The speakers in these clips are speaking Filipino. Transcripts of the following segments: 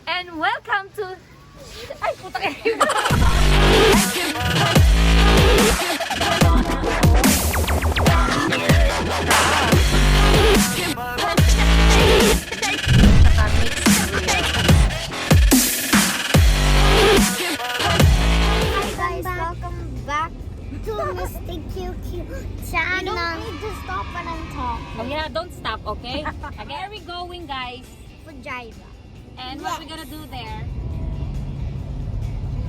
And welcome to... Ay, puta kayo. Welcome back to Mr. QQ channel. You don't need to stop when I'm talking. Oh yeah, don't stop, okay? Okay, where are we going, guys? For Jaira. And what we gonna do there?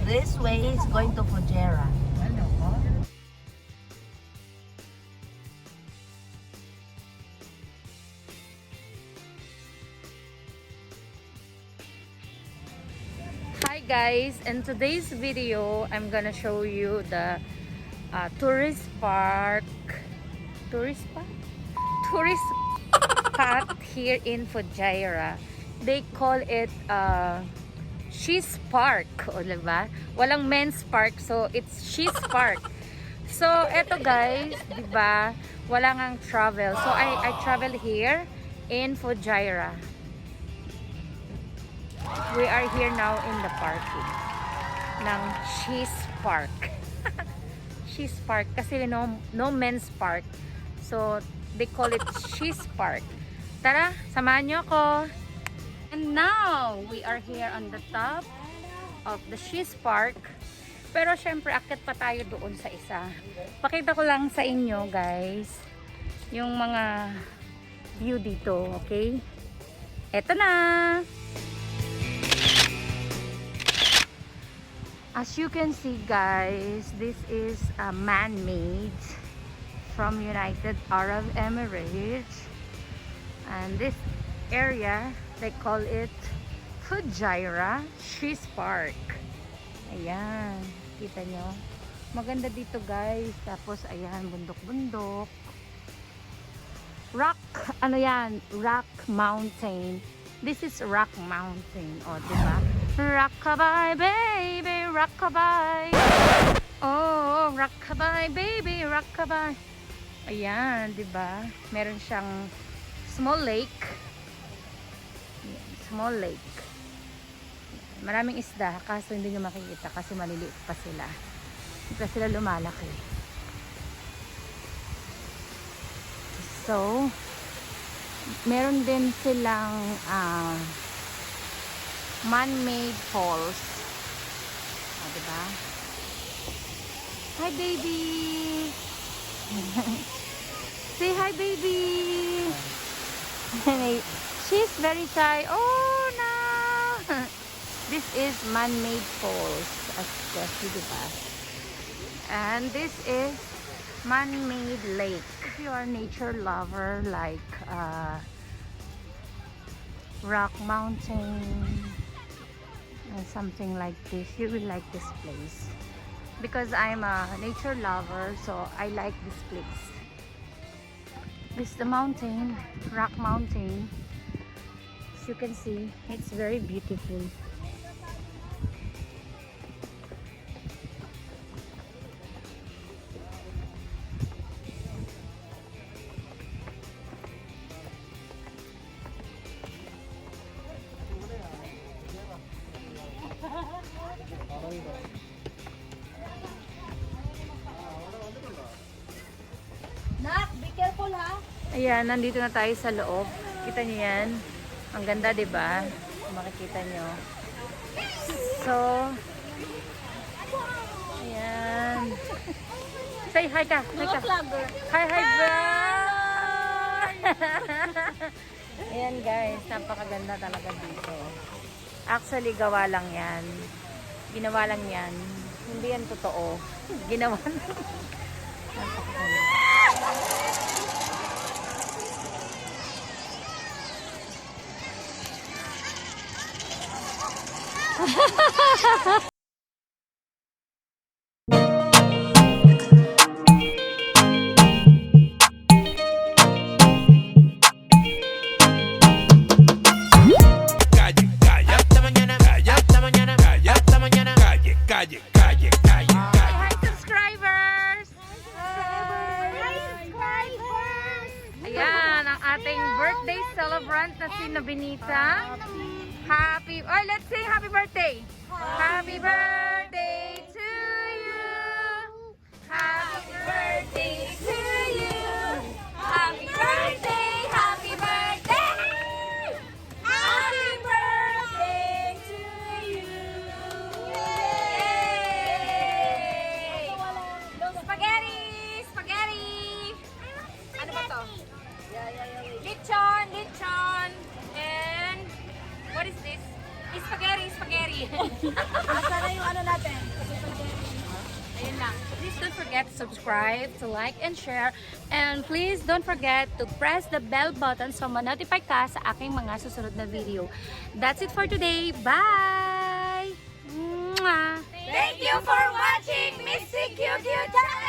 This way is going to Fujairah. Hi guys, in today's video, I'm gonna show you the tourist spot here in Fujairah. They call it She's Park, o diba? Walang men's park, so it's She's Park. So eto guys, diba? Wala ngang travel. So I travel here in Fujairah. We are here now in the parking ng She's Park. She's Park kasi no men's park. So they call it She's Park. Tara, samahan niyo ako. And now, we are here on the top of the She's Park. Pero syempre, akit pa tayo doon sa isa. Pakita ko lang sa inyo, guys, yung mga view dito, okay? Eto na! As you can see, guys, this is man-made from United Arab Emirates. And this area, they call it Fujairah She's Park. Ayan, kita nyo. Maganda dito, guys. Tapos, ayan, bundok-bundok. Rock, ano yan? Rock Mountain. This is Rock Mountain. O, diba? Rockabye, baby, rockabye. Oh, rockabye, baby, rockabye. Ayan, diba? Meron siyang small lake. Small lake. Maraming isda, kaso hindi nyo makikita kasi maliliit pa sila. Hindi pa sila lumalaki. So, meron din silang man-made falls. O, diba? Hi, baby! Say hi, baby! She's very shy. Oh, no! This is man-made falls. As you can see, diba? And this is man-made lake. If you are a nature lover, like Rock Mountain and something like this, you will like this place. Because I'm a nature lover, so I like this place. This is the mountain, Rock Mountain. As you can see, it's very beautiful. Nak, be careful ha. Ayan, nandito na tayo sa loob. Kita niyo yan? Ang ganda, diba? Makikita nyo. So, ayan. Say hi ka. Hi ka. Hi, hi, vlog! Ayan, guys. Napakaganda talaga dito. Actually, gawa lang yan. Ginawa lang yan. Hindi yan totoo. Ginawa lang. Napakaganda. Calle, calle, calle, calle. Hi, subscribers! ating birthday celebrant na si Nobinita. Happy, oh, let's say Happy birthday to you. Happy birthday to you. Happy birthday, happy birthday. Happy birthday to you. Yay! Spaghetti! Spaghetti! Ano ba to? Lechon! Lechon! And what is this? Spaghetti! Spaghetti! Sana yung ano natin? Ayun lang. Please don't forget to subscribe, to like and share. And please don't forget to press the bell button so ma-notify ka sa aking mga susunod na video. That's it for today. Bye! Mwah! Thank you for watching Missy QQ Channel!